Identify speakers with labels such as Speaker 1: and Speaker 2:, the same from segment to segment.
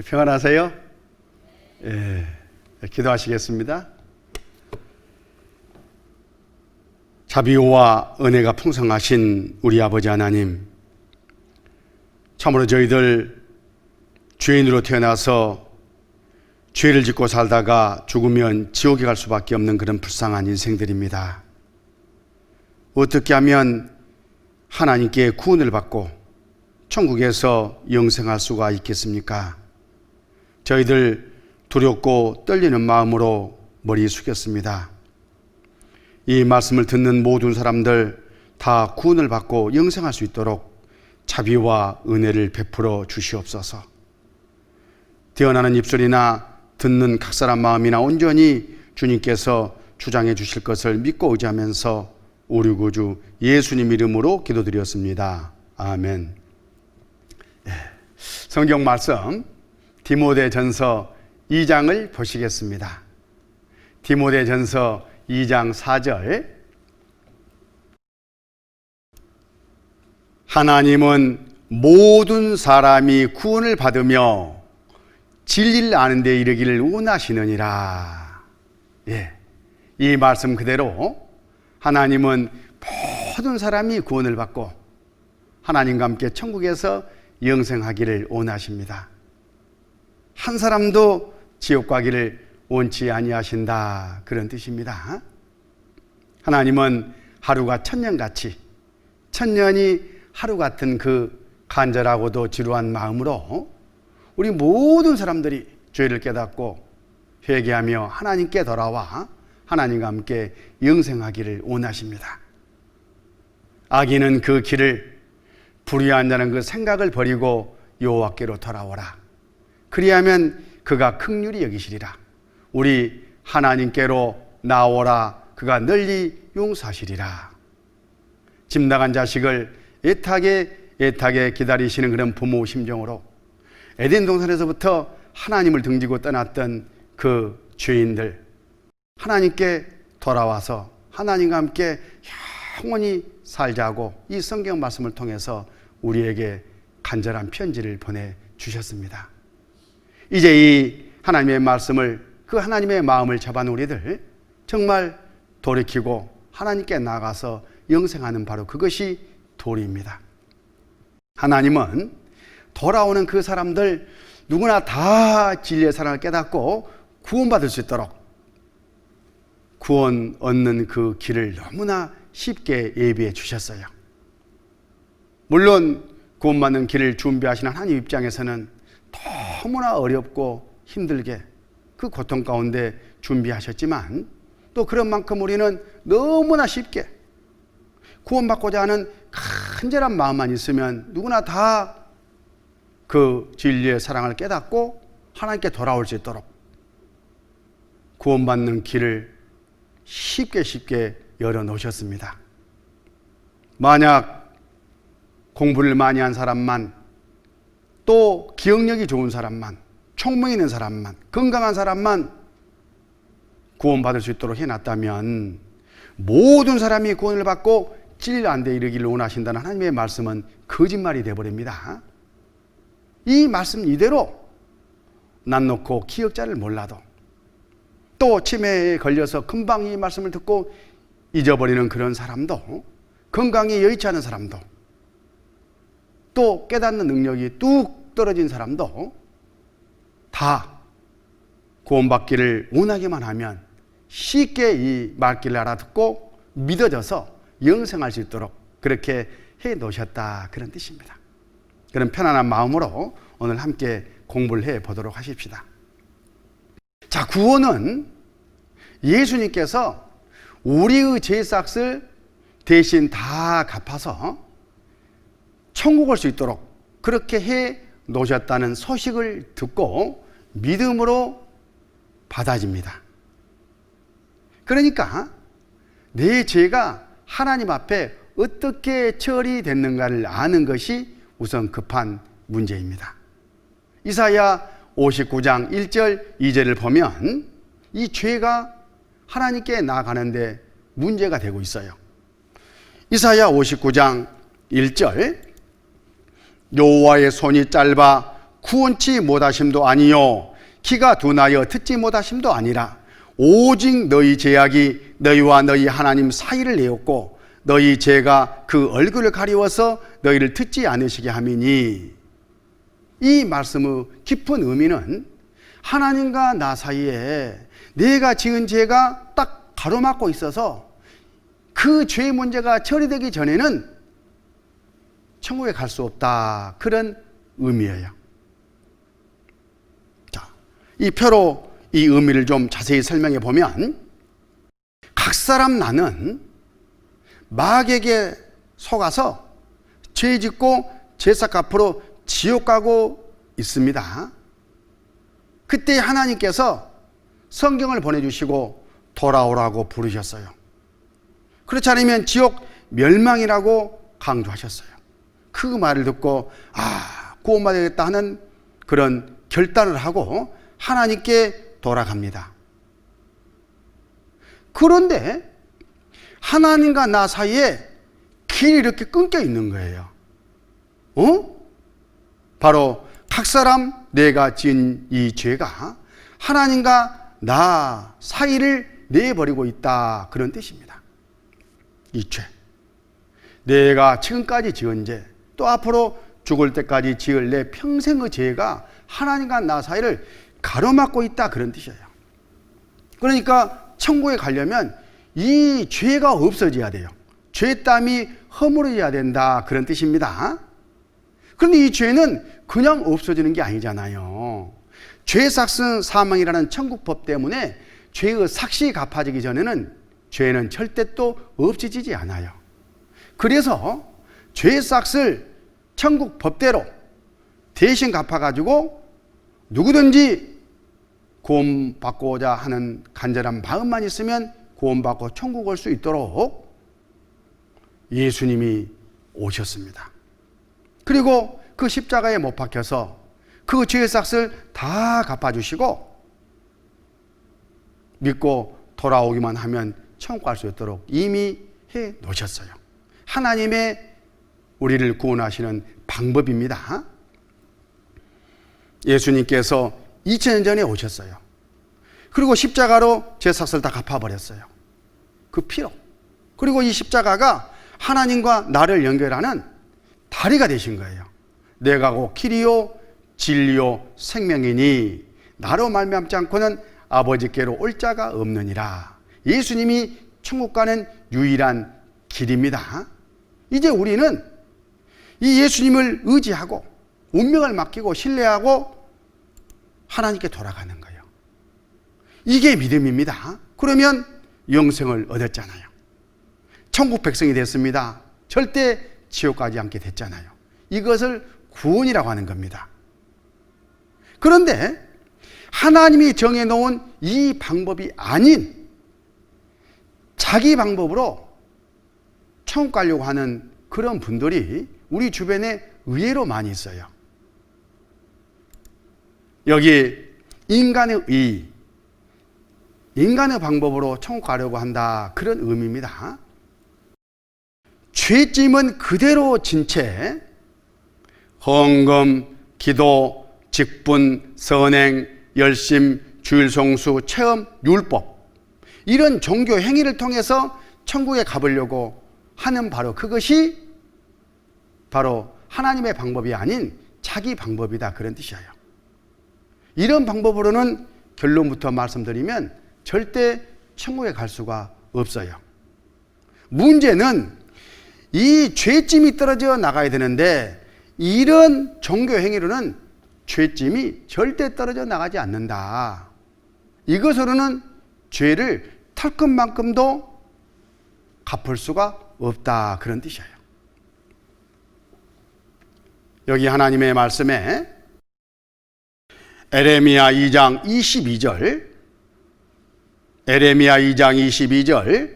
Speaker 1: 평안하세요? 예, 기도하시겠습니다. 자비와 은혜가 풍성하신 우리 아버지 하나님, 참으로 저희들 죄인으로 태어나서 죄를 짓고 살다가 죽으면 지옥에 갈 수밖에 없는 그런 불쌍한 인생들입니다. 어떻게 하면 하나님께 구원을 받고 천국에서 영생할 수가 있겠습니까? 저희들 두렵고 떨리는 마음으로 머리 숙였습니다. 이 말씀을 듣는 모든 사람들 다 구원을 받고 영생할 수 있도록 자비와 은혜를 베풀어 주시옵소서. 태어나는 입술이나 듣는 각 사람 마음이나 온전히 주님께서 주장해 주실 것을 믿고 의지하면서 우리 구주 예수님 이름으로 기도드렸습니다. 아멘. 성경 말씀 디모데전서 2장을 보시겠습니다. 디모데전서 2장 4절. 하나님은 모든 사람이 구원을 받으며 진리를 아는 데 이르기를 원하시느니라. 이 말씀 그대로 하나님은 모든 사람이 구원을 받고 하나님과 함께 천국에서 영생하기를 원하십니다. 한 사람도 지옥 가기를 원치 아니하신다, 그런 뜻입니다. 하나님은 하루가 천년같이, 천년이 하루 같은 그 간절하고도 지루한 마음으로 우리 모든 사람들이 죄를 깨닫고 회개하며 하나님께 돌아와 하나님과 함께 영생하기를 원하십니다. 악인은 그 길을, 불의한 자는 그 생각을 버리고 여호와께로 돌아오라. 그리하면 그가 긍휼히 여기시리라. 우리 하나님께로 나오라. 그가 널리 용서하시리라. 집 나간 자식을 애타게 기다리시는 그런 부모 심정으로 에덴 동산에서부터 하나님을 등지고 떠났던 그 죄인들, 하나님께 돌아와서 하나님과 함께 영원히 살자고 이 성경 말씀을 통해서 우리에게 간절한 편지를 보내주셨습니다. 이제 이 하나님의 말씀을, 그 하나님의 마음을 잡아놓은 우리들 정말 돌이키고 하나님께 나가서 영생하는 바로 그것이 도리입니다. 하나님은 돌아오는 그 사람들 누구나 다 진리의 사랑을 깨닫고 구원받을 수 있도록 구원 얻는 그 길을 너무나 쉽게 예비해 주셨어요. 물론 구원받는 길을 준비하시는 하나님 입장에서는 너무나 어렵고 힘들게 그 고통 가운데 준비하셨지만 또 그런 만큼 우리는 너무나 쉽게 구원받고자 하는 간절한 마음만 있으면 누구나 다 그 진리의 사랑을 깨닫고 하나님께 돌아올 수 있도록 구원받는 길을 쉽게 열어놓으셨습니다. 만약 공부를 많이 한 사람만, 또 기억력이 좋은 사람만, 총명 있는 사람만, 건강한 사람만 구원받을 수 있도록 해놨다면 모든 사람이 구원을 받고 진리를 안 돼 이르기를 원하신다는 하나님의 말씀은 거짓말이 되어버립니다. 이 말씀 이대로 난 놓고 기억자를 몰라도 또 치매에 걸려서 금방 이 말씀을 듣고 잊어버리는 그런 사람도, 건강이 여의치 않은 사람도, 또 깨닫는 능력이 뚝 떨어진 사람도 다 구원받기를 원하기만 하면 쉽게 이 말귀를 알아듣고 믿어져서 영생할 수 있도록 그렇게 해 놓으셨다, 그런 뜻입니다. 그런 편안한 마음으로 오늘 함께 공부를 해 보도록 하십시다. 자, 구원은 예수님께서 우리의 죄싹을 대신 다 갚아서 천국 올 수 있도록 그렇게 해 놓으셨다는 소식을 듣고 믿음으로 받아집니다. 그러니까 내 죄가 하나님 앞에 어떻게 처리됐는가를 아는 것이 우선 급한 문제입니다. 이사야 59장 1절 2절을 보면 이 죄가 하나님께 나아가는데 문제가 되고 있어요. 이사야 59장 1절, 여호와의 손이 짧아 구원치 못하심도 아니요 귀가 둔하여 듣지 못하심도 아니라 오직 너희 죄악이 너희와 너희 하나님 사이를 내었고 너희 죄가 그 얼굴을 가리워서 너희를 듣지 않으시게 함이니. 이 말씀의 깊은 의미는 하나님과 나 사이에 내가 지은 죄가 딱 가로막고 있어서 그 죄의 문제가 처리되기 전에는 천국에 갈 수 없다, 그런 의미예요. 자, 이 표로 이 의미를 좀 자세히 설명해 보면, 각 사람 나는 마귀에게 속아서 죄 짓고 죄악 앞으로 지옥 가고 있습니다. 그때 하나님께서 성경을 보내주시고 돌아오라고 부르셨어요. 그렇지 않으면 지옥 멸망이라고 강조하셨어요. 그 말을 듣고 구원받아야겠다 하는 그런 결단을 하고 하나님께 돌아갑니다. 그런데 하나님과 나 사이에 길이 이렇게 끊겨 있는 거예요. 바로 각 사람 내가 지은 이 죄가 하나님과 나 사이를 내버리고 있다, 그런 뜻입니다. 이 죄, 내가 지금까지 지은 죄, 또 앞으로 죽을 때까지 지을 내 평생의 죄가 하나님과 나 사이를 가로막고 있다, 그런 뜻이에요. 그러니까 천국에 가려면 이 죄가 없어져야 돼요. 죄땀이 허물어져야 된다, 그런 뜻입니다. 그런데 이 죄는 그냥 없어지는 게 아니잖아요. 죄 삭은 사망이라는 천국법 때문에 죄의 삭이 갚아지기 전에는 죄는 절대 또 없어지지 않아요. 그래서 죄 삭을 천국 법대로 대신 갚아가지고 누구든지 구원받고자 하는 간절한 마음만 있으면 구원받고 천국 올 수 있도록 예수님이 오셨습니다. 그리고 그 십자가에 못 박혀서 그 죄의 삭을 다 갚아주시고 믿고 돌아오기만 하면 천국 갈 수 있도록 이미 해 놓으셨어요. 하나님의 우리를 구원하시는 방법입니다. 예수님께서 2000년 전에 오셨어요. 그리고 십자가로 제 삭을 다 갚아버렸어요. 그 피로. 그리고 이 십자가가 하나님과 나를 연결하는 다리가 되신 거예요. 내가 곧 길이요 진리요 생명이니 나로 말미암지 않고는 아버지께로 올 자가 없느니라. 예수님이 천국 가는 유일한 길입니다. 이제 우리는 이 예수님을 의지하고 운명을 맡기고 신뢰하고 하나님께 돌아가는 거예요. 이게 믿음입니다. 그러면 영생을 얻었잖아요. 천국 백성이 됐습니다. 절대 지옥 가지 않게 됐잖아요. 이것을 구원이라고 하는 겁니다. 그런데 하나님이 정해놓은 이 방법이 아닌 자기 방법으로 천국 가려고 하는 그런 분들이 우리 주변에 의외로 많이 있어요. 여기 인간의 의, 인간의 방법으로 천국 가려고 한다, 그런 의미입니다. 죄짐은 그대로 진 채 헌금, 기도, 직분, 선행, 열심, 주일 성수, 체험, 율법, 이런 종교 행위를 통해서 천국에 가보려고 하는 바로 그것이 바로 하나님의 방법이 아닌 자기 방법이다, 그런 뜻이에요. 이런 방법으로는 결론부터 말씀드리면 절대 천국에 갈 수가 없어요. 문제는 이 죄짐이 떨어져 나가야 되는데 이런 종교 행위로는 죄짐이 절대 떨어져 나가지 않는다. 이것으로는 죄를 털끝만큼도 갚을 수가 없다, 그런 뜻이에요. 여기 하나님의 말씀에 에레미야 2장 22절, 에레미야 2장 22절,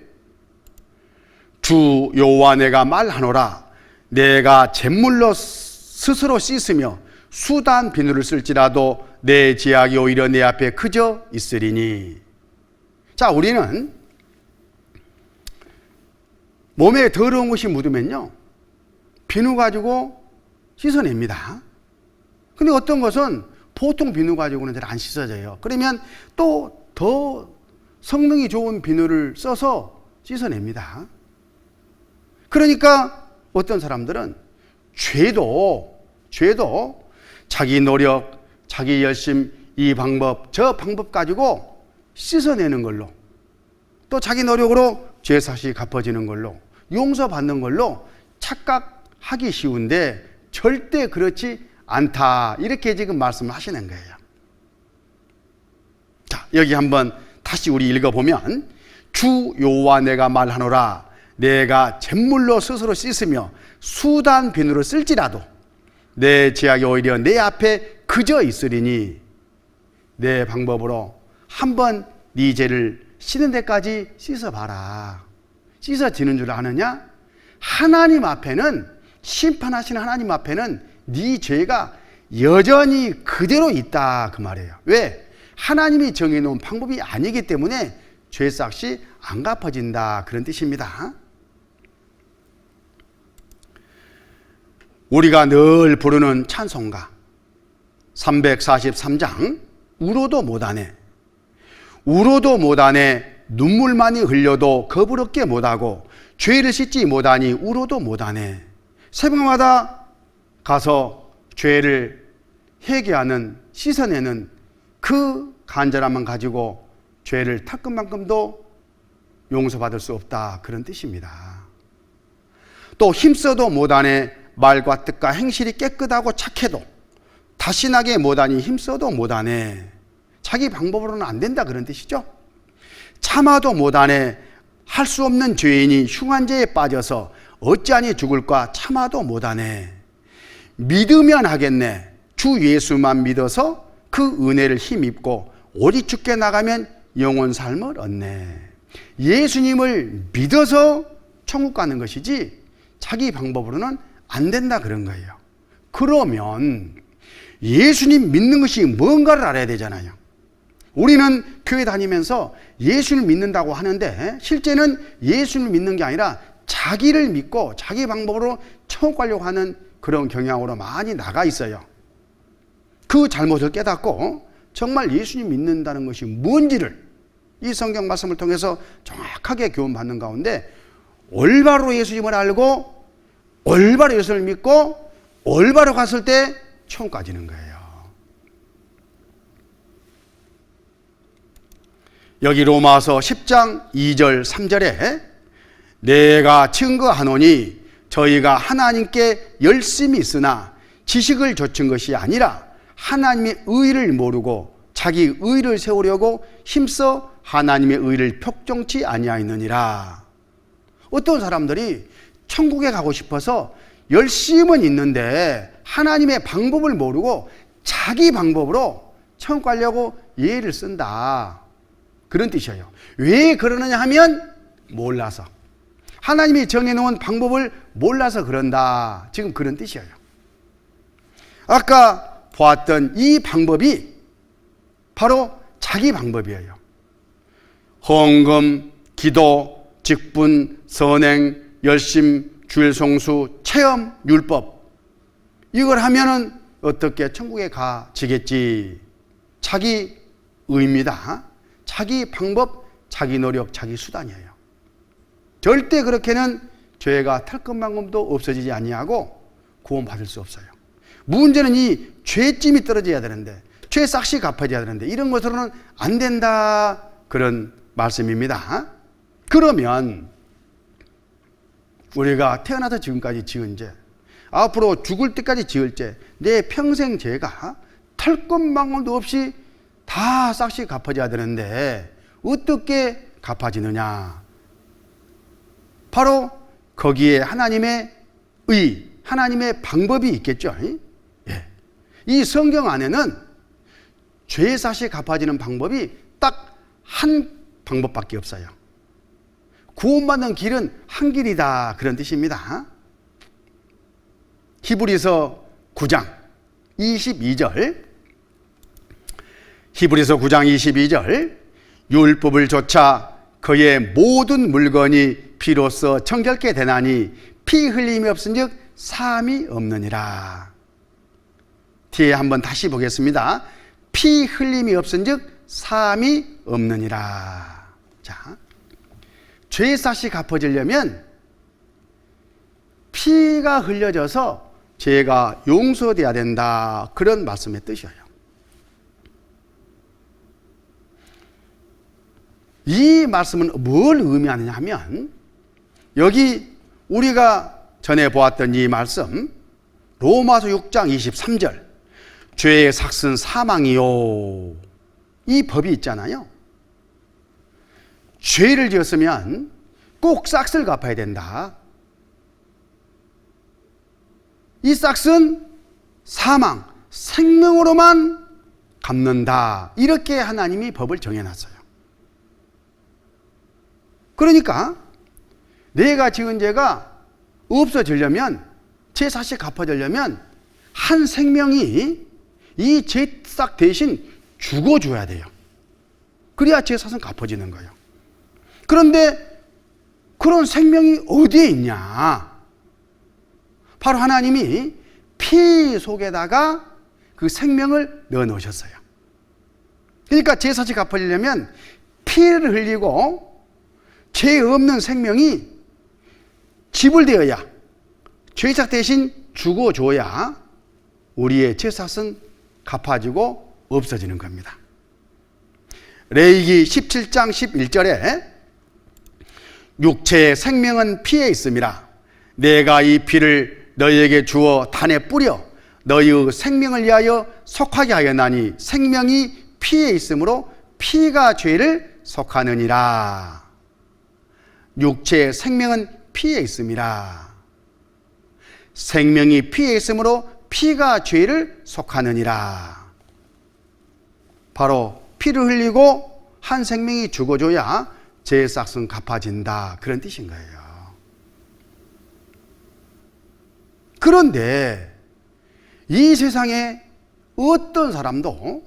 Speaker 1: 주 여호와 내가 말하노라, 내가 잿물로 스스로 씻으며 수단 비누를 쓸지라도 내 죄악이 오히려 내 앞에 그저 있으리니. 자, 우리는 몸에 더러운 것이 묻으면요 비누 가지고 씻어냅니다. 근데 어떤 것은 보통 비누 가지고는 잘 안 씻어져요. 그러면 또 더 성능이 좋은 비누를 써서 씻어냅니다. 그러니까 어떤 사람들은 죄도 자기 노력, 자기 열심, 이 방법, 저 방법 가지고 씻어내는 걸로, 또 자기 노력으로 죄사시 갚아지는 걸로, 용서받는 걸로 착각하기 쉬운데 절대 그렇지 않다. 이렇게 지금 말씀을 하시는 거예요. 자, 여기 한번 다시 우리 읽어보면, 주 여호와 내가 말하노라. 내가 잿물로 스스로 씻으며 수단 비누를 쓸지라도 내 죄악이 오히려 내 앞에 그저 있으리니 내 방법으로 한번 네 죄를 씻는 데까지 씻어봐라. 씻어지는 줄 아느냐? 하나님 앞에는, 심판하시는 하나님 앞에는 네 죄가 여전히 그대로 있다, 그 말이에요. 왜? 하나님이 정해놓은 방법이 아니기 때문에 죄싹시 안 갚아진다, 그런 뜻입니다. 우리가 늘 부르는 찬송가 343장, 울어도 못하네. 울어도 못하네. 눈물만이 흘려도 거부럽게 못하고 죄를 씻지 못하니 울어도 못하네. 새벽마다 가서 죄를 회개하는, 씻어내는 그 간절함만 가지고 죄를 털끝만큼도 용서받을 수 없다, 그런 뜻입니다. 또 힘써도 못하네. 말과 뜻과 행실이 깨끗하고 착해도 다신하게 못하니 힘써도 못하네. 자기 방법으로는 안 된다, 그런 뜻이죠. 참아도 못하네. 할 수 없는 죄인이 흉한 죄에 빠져서 어찌하니 죽을까 참아도 못하네. 믿으면 하겠네. 주 예수만 믿어서 그 은혜를 힘입고 오직 주께 나가면 영원 삶을 얻네. 예수님을 믿어서 천국 가는 것이지 자기 방법으로는 안 된다, 그런 거예요. 그러면 예수님 믿는 것이 뭔가를 알아야 되잖아요. 우리는 교회 다니면서 예수를 믿는다고 하는데 실제는 예수를 믿는 게 아니라 자기를 믿고 자기 방법으로 천국 가려고 하는 그런 경향으로 많이 나가 있어요. 그 잘못을 깨닫고 정말 예수님 믿는다는 것이 뭔지를 이 성경 말씀을 통해서 정확하게 교훈받는 가운데 올바로 예수님을 알고 올바로 예수를 믿고 올바로 갔을 때 천국 가지는 거예요. 여기 로마서 10장 2절 3절에 내가 증거하노니 저희가 하나님께 열심히 있으나 지식을 좇은 것이 아니라 하나님의 의를 모르고 자기 의를 세우려고 힘써 하나님의 의를 벽종치 아니하였느니라. 어떤 사람들이 천국에 가고 싶어서 열심은 있는데 하나님의 방법을 모르고 자기 방법으로 천국 가려고 예를 쓴다, 그런 뜻이에요. 왜 그러느냐 하면 몰라서, 하나님이 정해놓은 방법을 몰라서 그런다, 지금 그런 뜻이에요. 아까 보았던 이 방법이 바로 자기 방법이에요. 헌금, 기도, 직분, 선행, 열심, 주일 성수, 체험, 율법, 이걸 하면은 어떻게 천국에 가지겠지. 자기 의입니다. 자기 방법, 자기 노력, 자기 수단이에요. 절대 그렇게는 죄가 털끝만큼도 없어지지 아니하고 구원받을 수 없어요. 문제는 이 죄짐이 떨어져야 되는데, 죄 싹시 갚아져야 되는데 이런 것으로는 안 된다, 그런 말씀입니다. 그러면 우리가 태어나서 지금까지 지은 죄, 앞으로 죽을 때까지 지을 죄, 내 평생 죄가 털끝만큼도 없이 다 싹시 갚아져야 되는데 어떻게 갚아지느냐? 바로 거기에 하나님의 의, 하나님의 방법이 있겠죠. 이 성경 안에는 죄사시 갚아지는 방법이 딱 한 방법밖에 없어요. 구원받는 길은 한 길이다, 그런 뜻입니다. 히브리서 9장 22절, 히브리서 9장 22절, 율법을 조차 그의 모든 물건이 피로써 정결케 되나니 피 흘림이 없은즉 사함이 없느니라. 뒤에 한번 다시 보겠습니다. 피 흘림이 없은즉 사함이 없느니라. 자, 죄값이 갚아지려면 피가 흘려져서 죄가 용서돼야 된다, 그런 말씀의 뜻이에요. 이 말씀은 뭘 의미하느냐 하면, 여기 우리가 전에 보았던 이 말씀, 로마서 6장 23절, 죄의 삭은 사망이요, 이 법이 있잖아요. 죄를 지었으면 꼭 삭을 갚아야 된다. 이 삭은 사망, 생명으로만 갚는다, 이렇게 하나님이 법을 정해놨어요. 그러니까 내가 지은 죄가 없어지려면, 죄사시 갚아지려면 한 생명이 이 죄삭 대신 죽어줘야 돼요. 그래야 죄사는 갚아지는 거예요. 그런데 그런 생명이 어디에 있냐? 바로 하나님이 피 속에다가 그 생명을 넣어 놓으셨어요. 그러니까 죄사시 갚아지려면 피를 흘리고 죄 없는 생명이 지불되어야, 죄삭 대신 죽어줘야 우리의 죄삭은 갚아지고 없어지는 겁니다. 레위기 17장 11절에 육체의 생명은 피에 있음이라. 내가 이 피를 너희에게 주어 단에 뿌려 너희의 생명을 위하여 속하게 하였나니 생명이 피에 있으므로 피가 죄를 속하느니라. 육체의 생명은 피에 있음이라. 생명이 피에 있으므로 피가 죄를 속하느니라. 바로 피를 흘리고 한 생명이 죽어줘야 죄의 삭은 갚아진다, 그런 뜻인 거예요. 그런데 이 세상에 어떤 사람도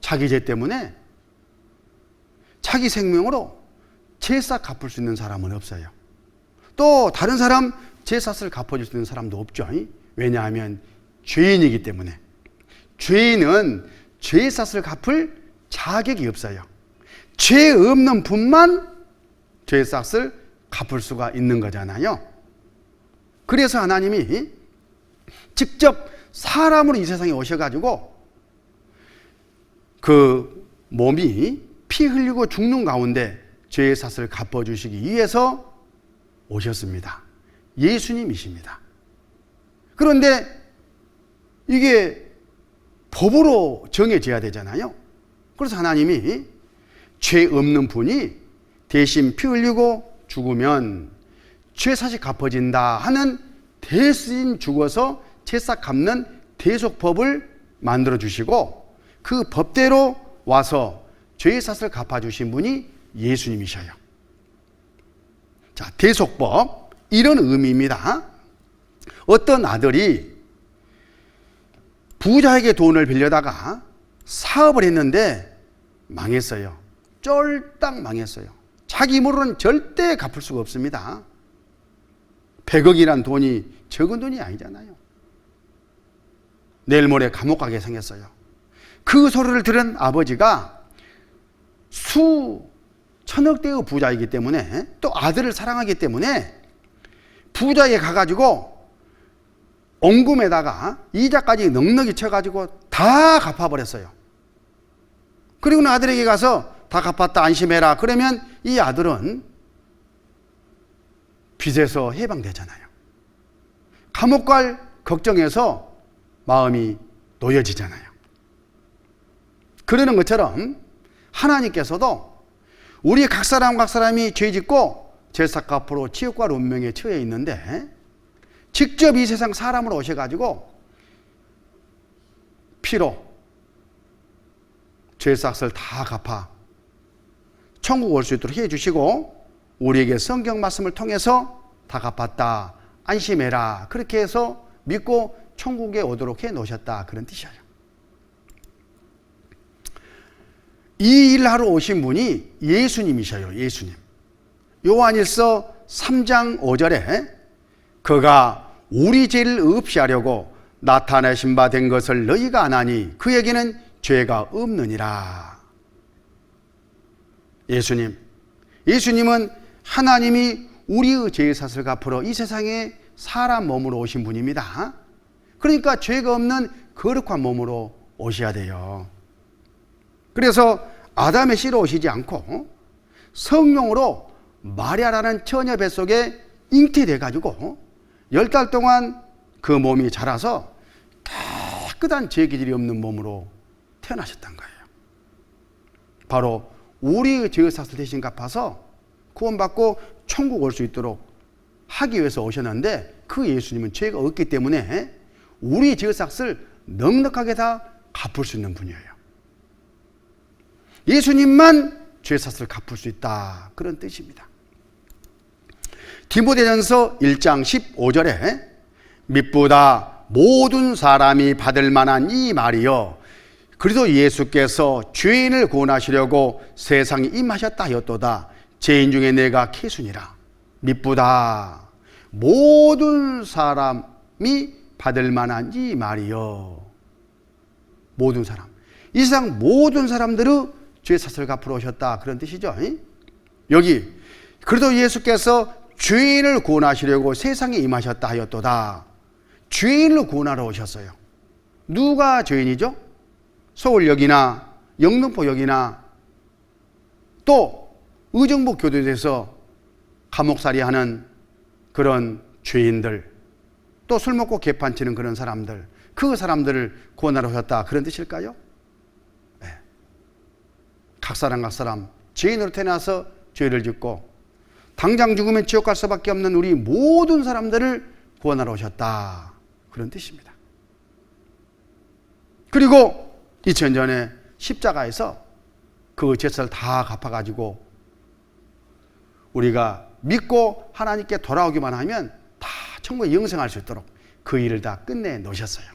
Speaker 1: 자기 죄 때문에 자기 생명으로 죄삭 갚을 수 있는 사람은 없어요. 또 다른 사람 죄삭을 갚아줄 수 있는 사람도 없죠. 왜냐하면 죄인이기 때문에. 죄인은 죄삭을 갚을 자격이 없어요. 죄 없는 분만 죄삭을 갚을 수가 있는 거잖아요. 그래서 하나님이 직접 사람으로 이 세상에 오셔가지고 그 몸이 피 흘리고 죽는 가운데 죄의 삭을 갚아주시기 위해서 오셨습니다. 예수님이십니다. 그런데 이게 법으로 정해져야 되잖아요. 그래서 하나님이 죄 없는 분이 대신 피 흘리고 죽으면 죄사시 갚아진다 하는 대신 죽어서 죄삭 갚는 대속법을 만들어 주시고, 그 법대로 와서 죄사를 갚아주신 분이 예수님이셔요. 자, 대속법, 이런 의미입니다. 어떤 아들이 부자에게 돈을 빌려다가 사업을 했는데 망했어요. 쫄딱 망했어요. 자기 힘으로는 절대 갚을 수가 없습니다. 100억이란 돈이 적은 돈이 아니잖아요. 내일 모레 감옥 가게 생겼어요. 그 소리를 들은 아버지가 수천억대의 부자이기 때문에, 또 아들을 사랑하기 때문에 부자에 가가지고 원금에다가 이자까지 넉넉히 쳐가지고 다 갚아버렸어요. 그리고는 아들에게 가서 다 갚았다, 안심해라. 그러면 이 아들은 빚에서 해방되잖아요. 감옥 갈 걱정해서 마음이 놓여지잖아요. 그러는 것처럼 하나님께서도 우리 각 사람이 죄 짓고 죄삭 갚으러 지옥과 운명에 처해 있는데, 직접 이 세상 사람으로 오셔가지고 피로 죄삭을 다 갚아 천국 올 수 있도록 해주시고, 우리에게 성경 말씀을 통해서 다 갚았다, 안심해라, 그렇게 해서 믿고 천국에 오도록 해 놓으셨다, 그런 뜻이에요. 이 일 하러 오신 분이 예수님이셔요. 예수님. 요한일서 3장 5절에 그가 우리 죄를 없이 하려고 나타내신 바 된 것을 너희가 아나니 그에게는 죄가 없느니라. 예수님은 하나님이 우리의 죄의 탓을 갚으러 이 세상에 사람 몸으로 오신 분입니다. 그러니까 죄가 없는 거룩한 몸으로 오셔야 돼요. 그래서 아담의 씨로 오시지 않고 성령으로 마리아라는 처녀 뱃속에 잉태돼 가지고 10달 동안 그 몸이 자라서 깨끗한 죄 기질이 없는 몸으로 태어나셨던 거예요. 바로 우리의 죄의 탓을 대신 갚아서 구원받고 천국 올 수 있도록 하기 위해서 오셨는데, 그 예수님은 죄가 없기 때문에 우리 죄의 삭을 넉넉하게 다 갚을 수 있는 분이에요. 예수님만 죄의 삭을 갚을 수 있다, 그런 뜻입니다. 디모데전서 1장 15절에 미쁘다 모든 사람이 받을 만한 이 말이여 그리스도 예수께서 죄인을 구원하시려고 세상에 임하셨다 하였도다. 죄인 중에 내가 케순이라. 미쁘다 모든 사람이 받을 만한 이 말이여. 모든 사람, 이 세상 모든 사람들의 죄 삭을 갚으러 오셨다, 그런 뜻이죠. 여기 그리스도 예수께서 죄인을 구원하시려고 세상에 임하셨다 하였도다. 죄인을 구원하러 오셨어요. 누가 죄인이죠? 서울역이나 영등포역이나 또 의정부 교도소에서 감옥살이 하는 그런 죄인들, 또 술 먹고 개판치는 그런 사람들, 그 사람들을 구원하러 오셨다, 그런 뜻일까요? 네. 각 사람 죄인으로 태어나서 죄를 짓고 당장 죽으면 지옥 갈 수밖에 없는 우리 모든 사람들을 구원하러 오셨다, 그런 뜻입니다. 그리고 2000년 전에 십자가에서 그 죄를 다 갚아가지고 우리가 믿고 하나님께 돌아오기만 하면 다 천국에 영생할 수 있도록 그 일을 다 끝내 놓으셨어요.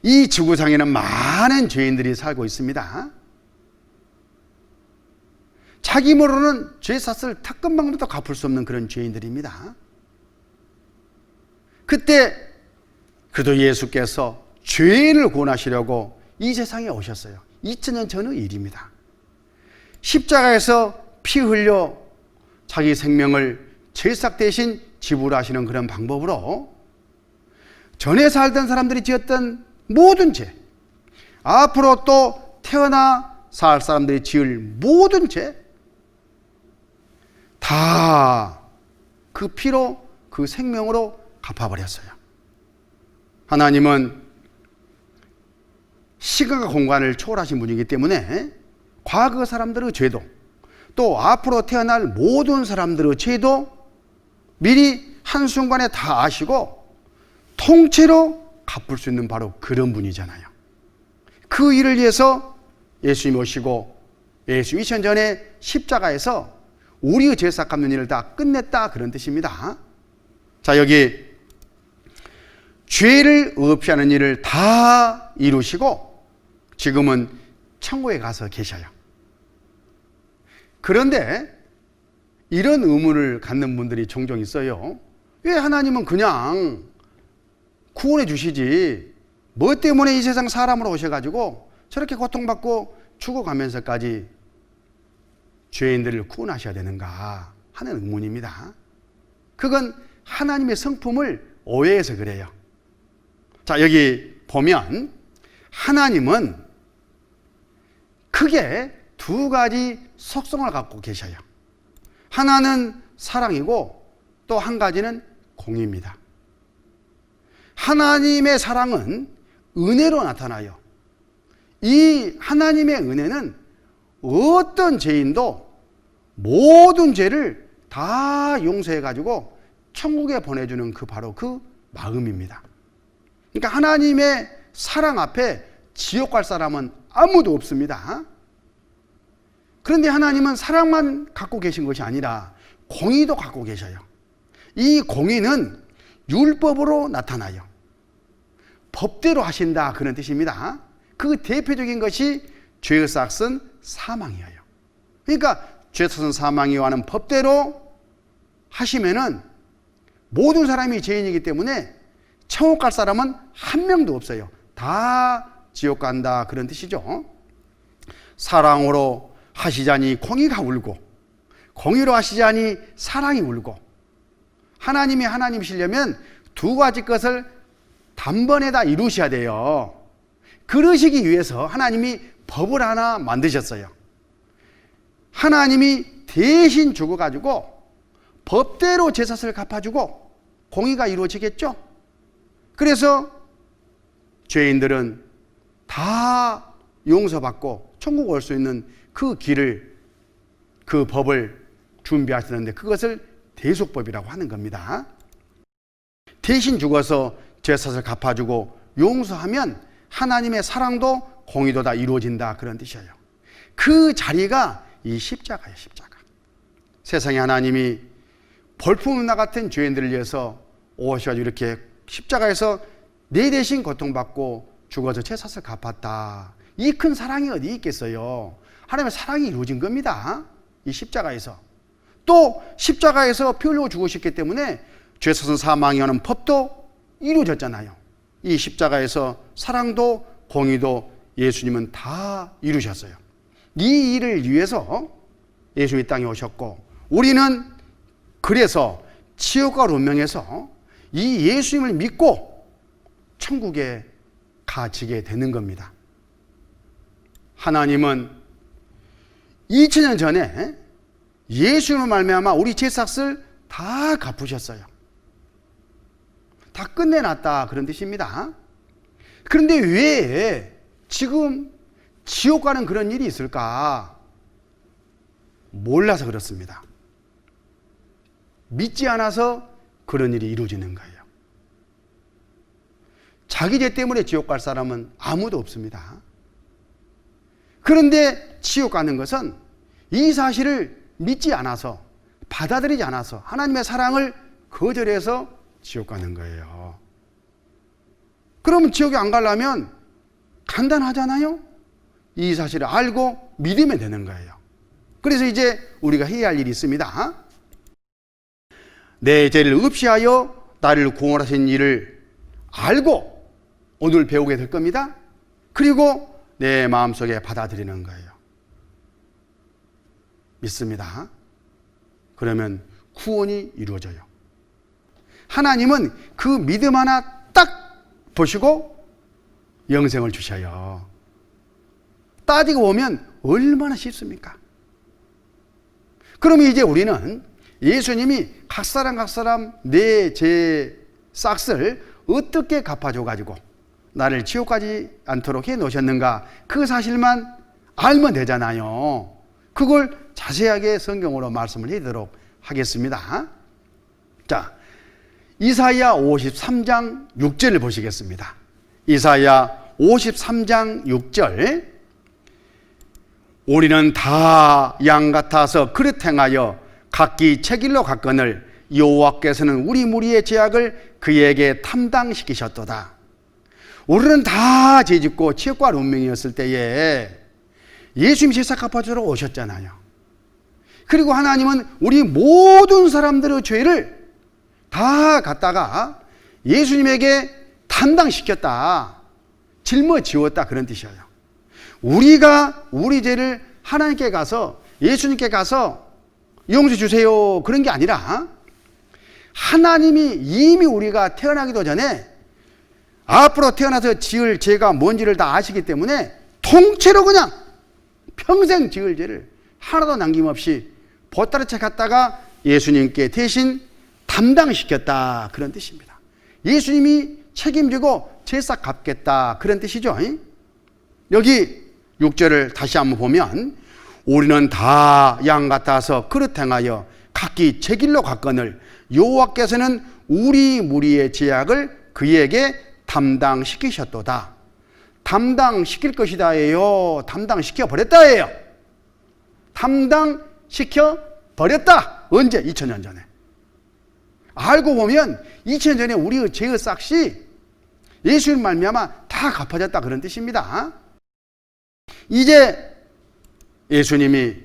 Speaker 1: 이 지구상에는 많은 죄인들이 살고 있습니다. 자기 모르는 죄 삭을 탁금방도 갚을 수 없는 그런 죄인들입니다. 그때 그래도 예수께서 죄인을 구원하시려고 이 세상에 오셨어요. 2000년 전의 일입니다. 십자가에서 피 흘려 자기 생명을 죄삭 대신 지불하시는 그런 방법으로 전에 살던 사람들이 지었던 모든 죄, 앞으로 또 태어나 살 사람들이 지을 모든 죄 다 그 피로, 그 생명으로 갚아버렸어요. 하나님은 시간과 공간을 초월하신 분이기 때문에 과거 사람들의 죄도 또 앞으로 태어날 모든 사람들의 죄도 미리 한순간에 다 아시고 통째로 갚을 수 있는 바로 그런 분이잖아요. 그 일을 위해서 예수님이 오시고 예수 2000년 전에 십자가에서 우리의 죄삭 갚는 일을 다 끝냈다, 그런 뜻입니다. 자, 여기 죄를 없이 하는 일을 다 이루시고 지금은 천국에 가서 계셔요. 그런데 이런 의문을 갖는 분들이 종종 있어요. 왜 하나님은 그냥 구원해 주시지, 뭐 때문에 이 세상 사람으로 오셔가지고 저렇게 고통받고 죽어가면서까지 죄인들을 구원하셔야 되는가 하는 의문입니다. 그건 하나님의 성품을 오해해서 그래요. 자, 여기 보면 하나님은 크게 두 가지 속성을 갖고 계셔요. 하나는 사랑이고 또 한 가지는 공의입니다. 하나님의 사랑은 은혜로 나타나요. 이 하나님의 은혜는 어떤 죄인도 모든 죄를 다 용서해가지고 천국에 보내주는 그 바로 그 마음입니다. 그러니까 하나님의 사랑 앞에 지옥 갈 사람은 아무도 없습니다. 그런데 하나님은 사랑만 갖고 계신 것이 아니라 공의도 갖고 계셔요. 이 공의는 율법으로 나타나요. 법대로 하신다, 그런 뜻입니다. 그 대표적인 것이 죄의 삭은 사망이에요. 그러니까 죄의 삭은 사망이요 하는 법대로 하시면은 모든 사람이 죄인이기 때문에 천국 갈 사람은 한 명도 없어요. 다 지옥 간다 그런 뜻이죠. 사랑으로 하시자니 공의가 울고 공의로 하시자니 사랑이 울고, 하나님이 하나님이시려면 두 가지 것을 단번에 다 이루셔야 돼요. 그러시기 위해서 하나님이 법을 하나 만드셨어요. 하나님이 대신 죽어가지고 법대로 제사를 갚아주고 공의가 이루어지겠죠. 그래서 죄인들은 다 용서받고 천국 올 수 있는 그 길을, 그 법을 준비하시는데 그것을 대속법이라고 하는 겁니다. 대신 죽어서 제사를 갚아주고 용서하면 하나님의 사랑도 공의도 다 이루어진다 그런 뜻이에요. 그 자리가 이 십자가예요. 십자가. 세상에 하나님이 볼품문화 같은 죄인들을 위해서 오셔가지고 이렇게 십자가에서 내 대신 고통받고 죽어서 제사를 갚았다. 이 큰 사랑이 어디 있겠어요. 하나님의 사랑이 이루어진 겁니다. 이 십자가에서. 또 십자가에서 피 흘리고 죽으셨기 때문에 죄사선 사망이 하는 법도 이루어졌잖아요. 이 십자가에서 사랑도 공의도 예수님은 다 이루셨어요. 이 일을 위해서 예수님이 땅에 오셨고, 우리는 그래서 지옥과 운명에서 이 예수님을 믿고 천국에 가지게 되는 겁니다. 하나님은 2000년 전에 예수님을 말미암아 우리 죄삭을 다 갚으셨어요. 다 끝내놨다 그런 뜻입니다. 그런데 왜 지금 지옥 가는 그런 일이 있을까? 몰라서 그렇습니다. 믿지 않아서 그런 일이 이루어지는 거예요. 자기 죄 때문에 지옥 갈 사람은 아무도 없습니다. 그런데 지옥 가는 것은 이 사실을 믿지 않아서, 받아들이지 않아서, 하나님의 사랑을 거절해서 지옥 가는 거예요. 그러면 지옥에 안 가려면 간단하잖아요. 이 사실을 알고 믿으면 되는 거예요. 그래서 이제 우리가 해야 할 일이 있습니다. 내 죄를 없이하여 나를 구원하신 일을 알고 오늘 배우게 될 겁니다. 그리고 내 마음속에 받아들이는 거예요. 믿습니다. 그러면 구원이 이루어져요. 하나님은 그 믿음 하나 딱 보시고 영생을 주셔요. 따지고 보면 얼마나 쉽습니까? 그러면 이제 우리는 예수님이 각 사람 내 죄 싹을 어떻게 갚아줘가지고 나를 지옥 가지 않도록 해 놓으셨는가, 그 사실만 알면 되잖아요. 그걸 자세하게 성경으로 말씀을 해드리도록 하겠습니다. 자, 이사야 53장 6절을 보시겠습니다. 이사야 53장 6절. 우리는 다 양 같아서 그릇 행하여 각기 제 길로 갔거늘 여호와께서는 우리 무리의 죄악을 그에게 담당시키셨도다. 우리는 다 죄짓고 지옥과 운명이었을 때에 예수님이 제사 갚아주러 오셨잖아요. 그리고 하나님은 우리 모든 사람들의 죄를 다 갖다가 예수님에게 담당시켰다, 짊어지웠다 그런 뜻이에요. 우리가 우리 죄를 하나님께 가서, 예수님께 가서 용서 주세요 그런 게 아니라 하나님이 이미 우리가 태어나기도 전에 앞으로 태어나서 지을 죄가 뭔지를 다 아시기 때문에 통째로 그냥 평생 지을 죄를 하나도 남김없이 보따리 채 갖다가 예수님께 대신 담당시켰다 그런 뜻입니다. 예수님이 책임지고 제사 갚겠다 그런 뜻이죠. 여기 6절을 다시 한번 보면 우리는 다 양 같아서 그릇 행하여 각기 제 길로 갔거늘 여호와께서는 우리 무리의 죄악을 그에게 담당시키셨도다. 담당시킬 것이다예요. 담당시켜 버렸다예요. 담당시켜 버렸다. 언제? 2000년 전에. 알고 보면 2000년 전에 우리의 죄의 싹이 예수님 말미암아 다 갚아졌다 그런 뜻입니다. 이제 예수님이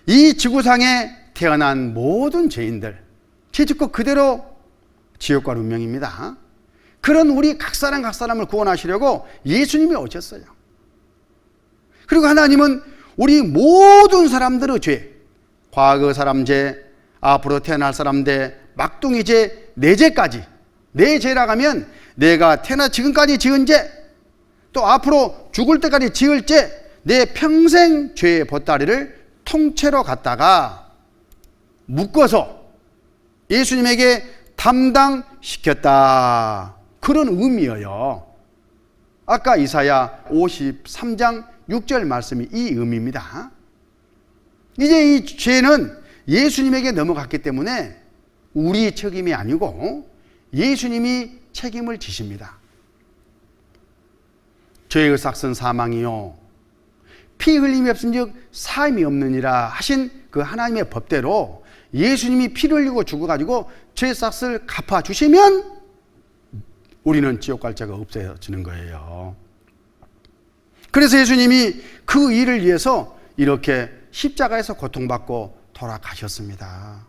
Speaker 1: 이 지구상에 태어난 모든 죄인들, 죄짓고 그대로 지옥과 운명입니다. 그런 우리 각 사람을 구원하시려고 예수님이 오셨어요. 그리고 하나님은 우리 모든 사람들의 죄, 과거 사람 죄, 앞으로 태어날 사람 죄, 막둥이 죄, 내 죄까지, 내 죄라고 하면 내가 태어나 지금까지 지은 죄, 또 앞으로 죽을 때까지 지을 죄, 내 평생 죄의 보따리를 통째로 갖다가 묶어서 예수님에게 담당시켰다. 그런 의미예요. 아까 이사야 53장 6절 말씀이 이 의미입니다. 이제 이 죄는 예수님에게 넘어갔기 때문에 우리 책임이 아니고 예수님이 책임을 지십니다. 죄의 삭은 사망이요 피 흘림이 없은즉 사함이 없느니라 하신 그 하나님의 법대로 예수님이 피를 흘리고 죽어가지고 죄의 삭을 갚아주시면 우리는 지옥 갈 자가 없어지는 거예요. 그래서 예수님이 그 일을 위해서 이렇게 십자가에서 고통받고 돌아가셨습니다.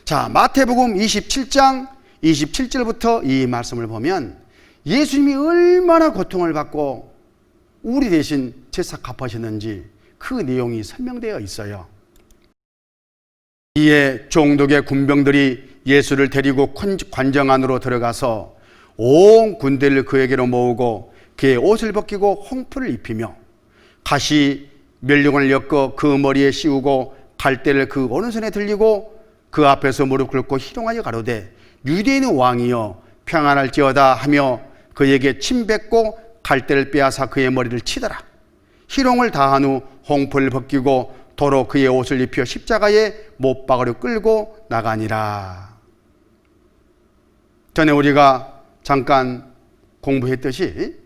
Speaker 1: 자, 마태복음 27장 27절부터 이 말씀을 보면 예수님이 얼마나 고통을 받고 우리 대신 죄삭 갚으셨는지 그 내용이 설명되어 있어요. 이에 종독의 군병들이 예수를 데리고 관정 안으로 들어가서 온 군대를 그에게로 모으고 그의 옷을 벗기고 홍풀을 입히며 가시 멸류관을 엮어 그 머리에 씌우고 갈대를 그 오른손에 들리고 그 앞에서 무릎 꿇고 희롱하여 가로되 유대인의 왕이여 평안할지어다 하며 그에게 침 뱉고 갈대를 빼앗아 그의 머리를 치더라. 희롱을 다한 후 홍풀을 벗기고 도로 그의 옷을 입혀 십자가에 못 박으려 끌고 나가니라. 전에 우리가 잠깐 공부했듯이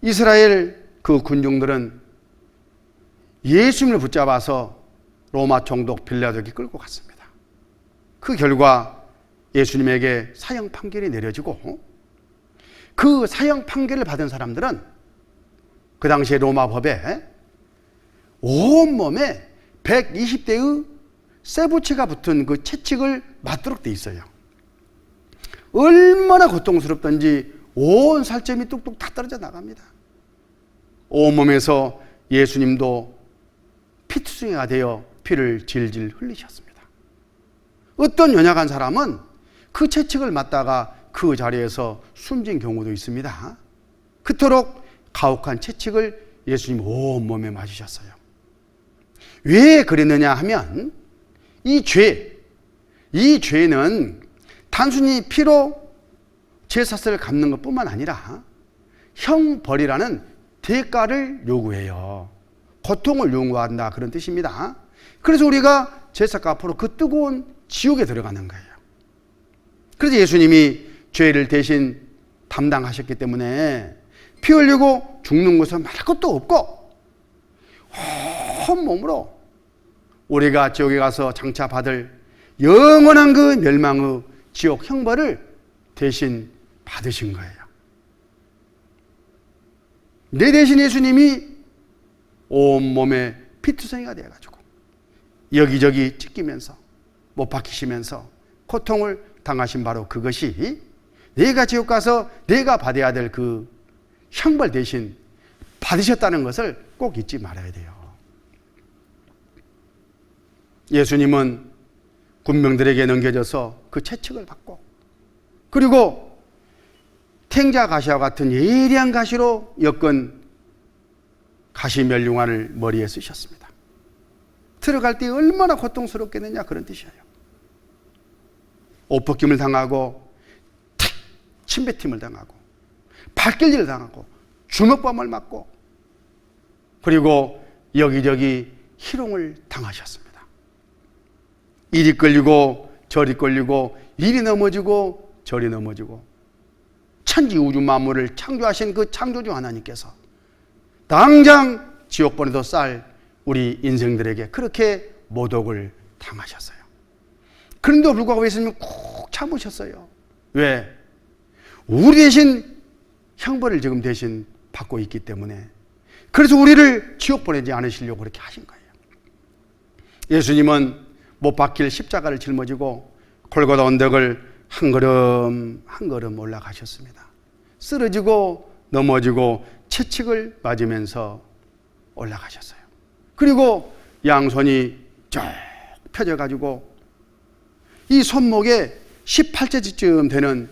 Speaker 1: 이스라엘 그 군중들은 예수님을 붙잡아서 로마 총독 빌라도에게 끌고 갔습니다. 그 결과 예수님에게 사형 판결이 내려지고 그 사형 판결을 받은 사람들은 그 당시에 로마 법에 온몸에 120대의 쇠붙이가 붙은 그 채찍을 맞도록 돼 있어요. 얼마나 고통스럽던지 온 살점이 뚝뚝 다 떨어져 나갑니다. 온몸에서 예수님도 피투성이가 되어 피를 질질 흘리셨습니다. 어떤 연약한 사람은 그 채찍을 맞다가 그 자리에서 숨진 경우도 있습니다. 그토록 가혹한 채찍을 예수님 온몸에 맞으셨어요. 왜 그랬느냐 하면 이 죄는 단순히 피로 죄사슬을 갚는 것뿐만 아니라 형벌이라는 대가를 요구해요. 고통을 요구한다 그런 뜻입니다. 그래서 우리가 죄사가 앞으로 그 뜨거운 지옥에 들어가는 거예요. 그래서 예수님이 죄를 대신 담당하셨기 때문에 피 흘리고 죽는 것은 말할 것도 없고 온몸으로 우리가 지옥에 가서 장차 받을 영원한 그 멸망의 지옥 형벌을 대신 받으신 거예요. 내 대신 예수님이 온몸에 피투성이가 되어가지고 여기저기 찢기면서 못 박히시면서 고통을 당하신 바로 그것이 내가 지옥 가서 내가 받아야 될 그 형벌 대신 받으셨다는 것을 꼭 잊지 말아야 돼요. 예수님은 군병들에게 넘겨져서 그 채찍을 받고 그리고 탱자 가시와 같은 예리한 가시로 엮은 가시 멸류관을 머리에 쓰셨습니다. 들어갈 때 얼마나 고통스럽겠느냐 그런 뜻이에요. 옷벗김을 당하고 침뱉임을 당하고 발길질을 당하고 주먹밤을 맞고 그리고 여기저기 희롱을 당하셨습니다. 이리 끌리고 저리 끌리고 이리 넘어지고 저리 넘어지고 천지 우주 만물을 창조하신 그 창조주 하나님께서 당장 지옥 보내도 쌀 우리 인생들에게 그렇게 모독을 당하셨어요. 그런데도 불구하고 예수님은 꼭 참으셨어요. 왜? 우리 대신 형벌을 지금 대신 받고 있기 때문에 그래서 우리를 지옥 보내지 않으시려고 그렇게 하신 거예요. 예수님은 못 박힐 십자가를 짊어지고 골고다 언덕을 한 걸음 한 걸음 올라가셨습니다. 쓰러지고 넘어지고 채찍을 맞으면서 올라가셨어요. 그리고 양손이 쭉 펴져가지고 이 손목에 18cm쯤 되는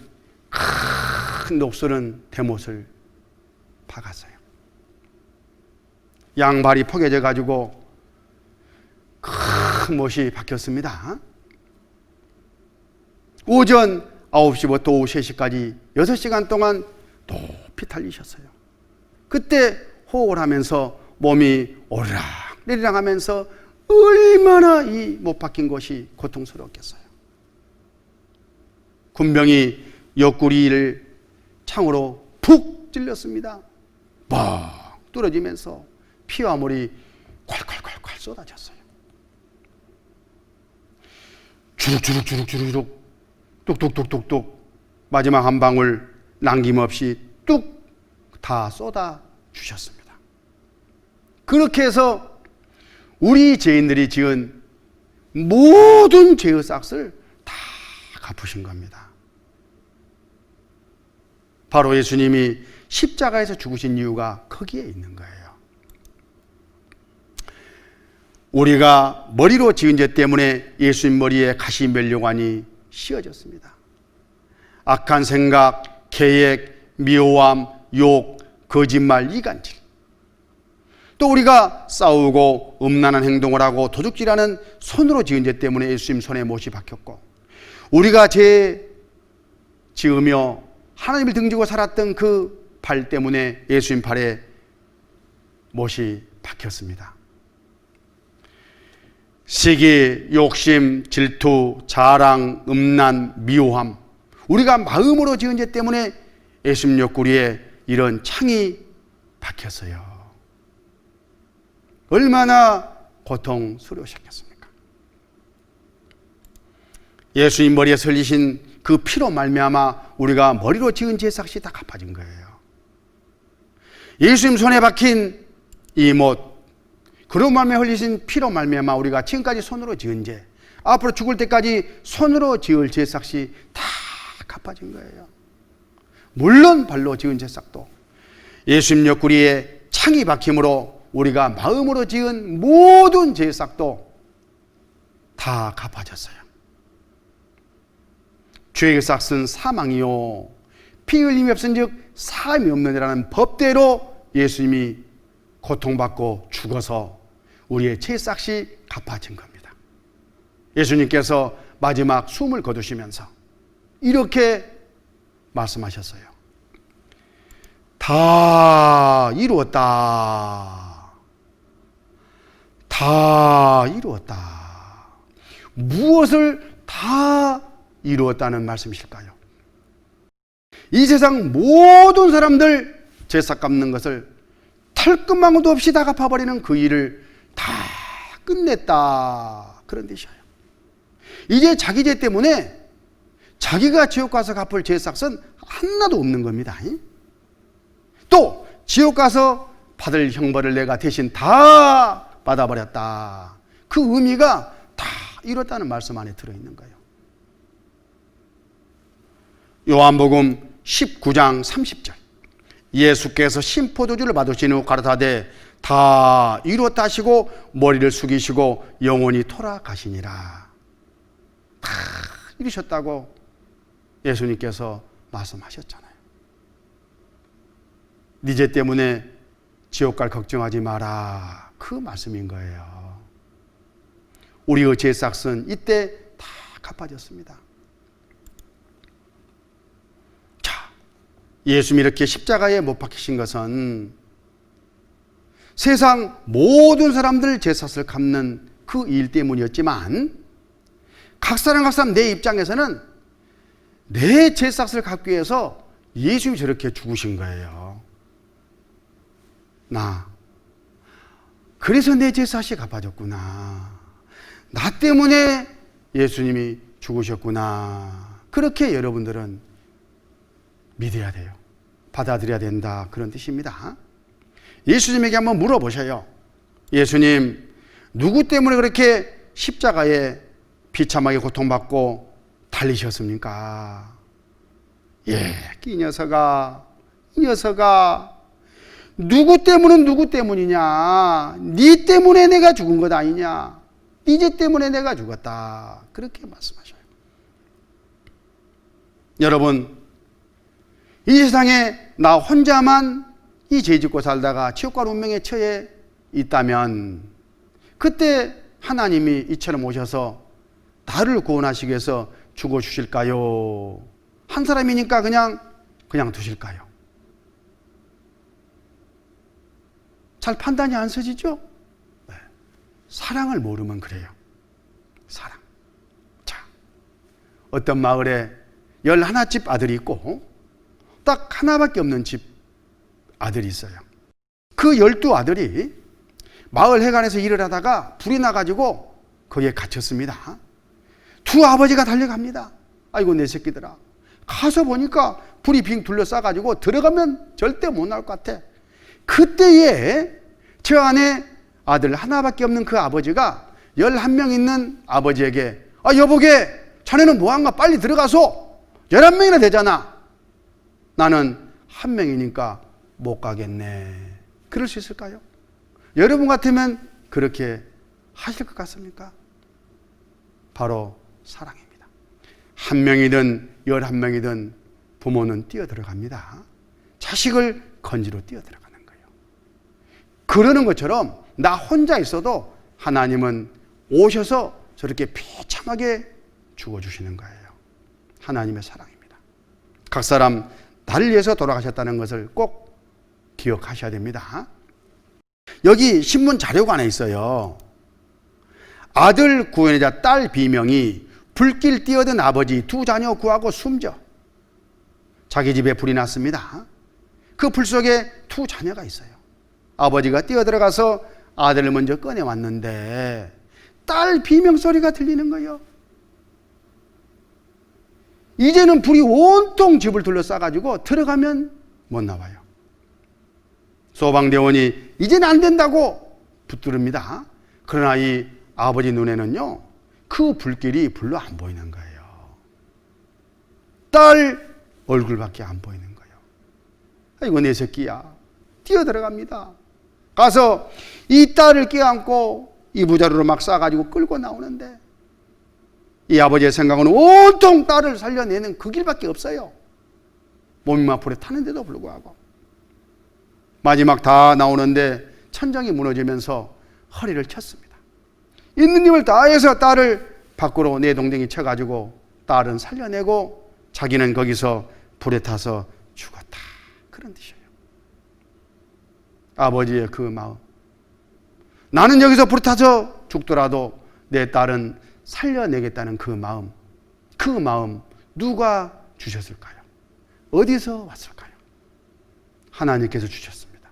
Speaker 1: 큰 녹슬은 대못을 박았어요. 양발이 포개져 가지고 큰 못이 박혔습니다. 오전 9시부터 오후 3시까지 6시간 동안 높이 달리셨어요. 그때 호흡을 하면서 몸이 오르락 내리락 하면서 얼마나 이 못 박힌 것이 고통스러웠겠어요. 군병이 옆구리를 창으로 푹 찔렸습니다. 막 뚫어지면서 피와 물이 콸콸콸콸 쏟아졌어요. 주룩주룩 뚝뚝뚝뚝뚝 마지막 한 방울 남김없이 뚝 다 쏟아 주셨습니다. 그렇게 해서 우리 죄인들이 지은 모든 죄의 싹을 다 갚으신 겁니다. 바로 예수님이 십자가에서 죽으신 이유가 거기에 있는 거예요. 우리가 머리로 지은 죄 때문에 예수님 머리에 가시면류관이 씌어졌습니다. 악한 생각, 계획, 미워함, 욕, 거짓말, 이간질. 또 우리가 싸우고 음란한 행동을 하고 도둑질하는 손으로 지은 죄 때문에 예수님 손에 못이 박혔고, 우리가 죄 지으며 하나님을 등지고 살았던 그 발 때문에 예수님 발에 못이 박혔습니다. 시기, 욕심, 질투, 자랑, 음란, 미워함, 우리가 마음으로 지은 죄 때문에 예수님 옆구리에 이런 창이 박혔어요. 얼마나 고통스러우셨겠습니까? 예수님 머리에 설리신 그 피로 말미암아 우리가 머리로 지은 죄삭이 다 갚아진 거예요. 예수님 손에 박힌 이 못, 그로 말미암아 흘리신 피로 말미암아 우리가 지금까지 손으로 지은 죄, 앞으로 죽을 때까지 손으로 지을 죄삭이 다 갚아진 거예요. 물론 발로 지은 죄삭도 예수님 옆구리에 창이 박힘으로 우리가 마음으로 지은 모든 죄삭도 다 갚아졌어요. 죄의 삭은 사망이요 피 흘림이 없은즉 사함이 없느니라는 법대로 예수님이 고통받고 죽어서 우리의 죄삭이 갚아진 겁니다. 예수님께서 마지막 숨을 거두시면서 이렇게 말씀하셨어요. 다 이루었다. 다 이루었다. 무엇을 다 이루었다는 말씀이실까요? 이 세상 모든 사람들 죄삭 갚는 것을 털끝망울도 없이 다 갚아버리는 그 일을 다 끝냈다, 그런 뜻이에요. 이제 자기 죄 때문에 자기가 지옥 가서 갚을 죄삭은 하나도 없는 겁니다. 또 지옥 가서 받을 형벌을 내가 대신 다 받아버렸다, 그 의미가 다 이뤘다는 말씀 안에 들어있는 거예요. 요한복음 19장 30절, 예수께서 신포도주를 받으신 후 가라사대 다 이루었다 하시고 머리를 숙이시고 영원히 돌아가시니라. 다 이루셨다고 예수님께서 말씀하셨잖아요. 네 죄 때문에 지옥 갈 걱정하지 마라, 그 말씀인 거예요. 우리의 죄삭은 이때 다 갚아졌습니다. 예수님이 이렇게 십자가에 못 박히신 것은 세상 모든 사람들 죄삭을 갚는 그 일 때문이었지만, 각 사람 내 입장에서는 내 죄삭을 갚기 위해서 예수님이 저렇게 죽으신 거예요. 그래서 내 죄삭이 갚아졌구나, 나 때문에 예수님이 죽으셨구나, 그렇게 여러분들은 믿어야 돼요. 받아들여야 된다, 그런 뜻입니다. 예수님에게 한번 물어보셔요. 예수님, 누구 때문에 그렇게 십자가에 비참하게 고통받고 다 살리셨습니까? 예, 이 녀석아, 누구 때문이냐? 네 때문에 내가 죽은 것 아니냐? 네 죄 때문에 내가 죽었다. 그렇게 말씀하셔요. 여러분, 이 세상에 나 혼자만 이 죄 짓고 살다가 지옥과 운명에 처해 있다면 그때 하나님이 이처럼 오셔서 나를 구원하시기 위해서 죽어주실까요? 한 사람이니까 그냥 두실까요? 잘 판단이 안 서지죠? 네. 사랑을 모르면 그래요. 사랑. 자, 어떤 마을에 11집 아들이 있고 딱 하나밖에 없는 집 아들이 있어요. 그 12아들이 마을 해관에서 일을 하다가 불이 나가지고 거기에 갇혔습니다. 두 아버지가 달려갑니다. 아이고 내 새끼들아, 가서 보니까 불이 빙 둘러싸가지고 들어가면 절대 못 나올 것 같아. 그때에 저 안에 아들 하나밖에 없는 그 아버지가 11명 있는 아버지에게 여보게 자네는 뭐한가 빨리 들어가서 11명이나 되잖아. 나는 한 명이니까 못 가겠네. 그럴 수 있을까요? 여러분 같으면 그렇게 하실 것 같습니까? 바로 사랑입니다. 한 명이든 11명이든 부모는 뛰어들어갑니다. 자식을 건지러 뛰어들어가는 거예요. 그러는 것처럼 나 혼자 있어도 하나님은 오셔서 저렇게 비참하게 죽어주시는 거예요. 하나님의 사랑입니다. 각 사람 나를 위해서 돌아가셨다는 것을 꼭 기억하셔야 됩니다. 여기 신문 자료관에 있어요. 아들 구원이자 딸 비명이 불길 뛰어든 아버지 두 자녀 구하고 숨져. 자기 집에 불이 났습니다. 그 불 속에 두 자녀가 있어요. 아버지가 뛰어들어가서 아들을 먼저 꺼내왔는데 딸 비명소리가 들리는 거예요. 이제는 불이 온통 집을 둘러싸가지고 들어가면 못 나와요. 소방대원이 이제는 안 된다고 붙들습니다. 그러나 이 아버지 눈에는요, 그 불길이 불로 안 보이는 거예요. 딸 얼굴밖에 안 보이는 거예요. 아이고 내 새끼야. 뛰어들어갑니다. 가서 이 딸을 껴안고 이부자루로 막 싸가지고 끌고 나오는데 이 아버지의 생각은 온통 딸을 살려내는 그 길밖에 없어요. 몸이 막 불에 타는데도 불구하고. 마지막 다 나오는데 천장이 무너지면서 허리를 쳤습니다. 있는 힘을 다해서 딸을 밖으로 내동댕이 쳐가지고 딸은 살려내고 자기는 거기서 불에 타서 죽었다. 그런 뜻이에요. 아버지의 그 마음. 나는 여기서 불에 타서 죽더라도 내 딸은 살려내겠다는 그 마음. 그 마음 누가 주셨을까요? 어디서 왔을까요? 하나님께서 주셨습니다.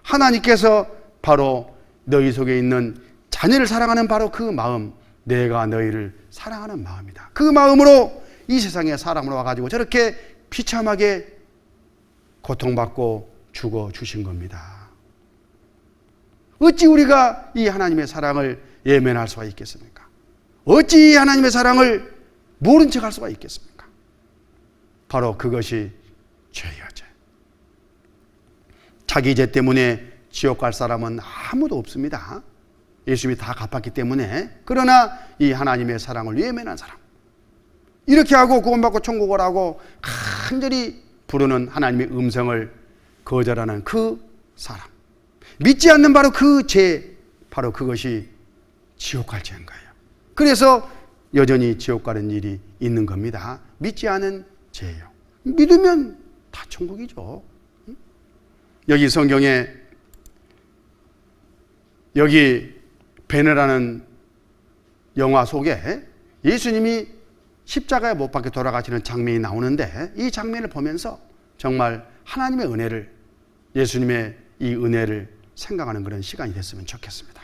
Speaker 1: 하나님께서 바로 너희 속에 있는 자녀를 사랑하는 바로 그 마음, 내가 너희를 사랑하는 마음이다. 그 마음으로 이 세상에 사람으로 와가지고 저렇게 비참하게 고통받고 죽어주신 겁니다. 어찌 우리가 이 하나님의 사랑을 예면할 수가 있겠습니까? 어찌 이 하나님의 사랑을 모른 척할 수가 있겠습니까? 바로 그것이 죄예요, 죄. 자기 죄 때문에 지옥 갈 사람은 아무도 없습니다. 예수님이 다 갚았기 때문에. 그러나 이 하나님의 사랑을 외면한 사람, 이렇게 하고 구원받고 천국을 하고 간절히 부르는 하나님의 음성을 거절하는 그 사람, 믿지 않는 바로 그 죄, 바로 그것이 지옥 갈 죄인 거예요. 그래서 여전히 지옥 가는 일이 있는 겁니다. 믿지 않은 죄예요. 믿으면 다 천국이죠. 여기 성경에 여기 베네라는 영화 속에 예수님이 십자가에 못 박혀 돌아가시는 장면이 나오는데 이 장면을 보면서 정말 하나님의 은혜를, 예수님의 이 은혜를 생각하는 그런 시간이 됐으면 좋겠습니다.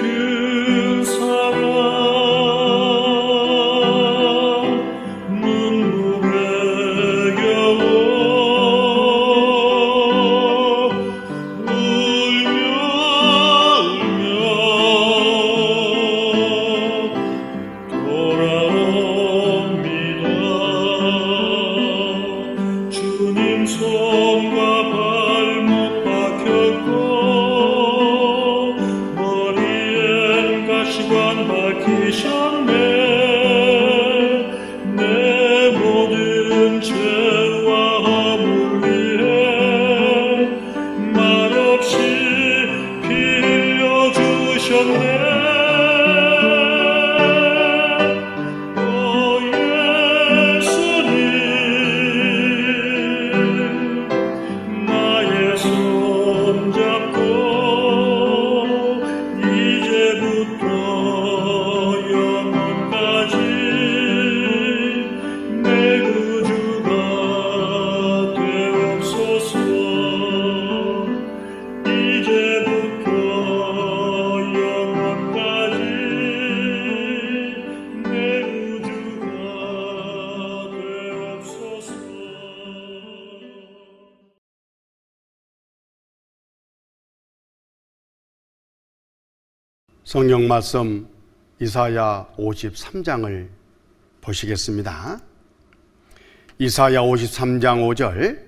Speaker 2: 큰 사랑 눈물에 겨워 울며 돌아옵니다. 주님 손과 발목 박혔고 머리엔 가시관 박히셨네. 내 모든 죄와 허물 위해 말없이 피 흘려주셨네. 오 예수님, 나의 손 잡고 이제부터 영원까지 내 구주가 되옵소서. 이제부터 영원까지 내 구주가 되옵소서.
Speaker 1: 성경 말씀 이사야 53장을 보시겠습니다. 이사야 53장 5절,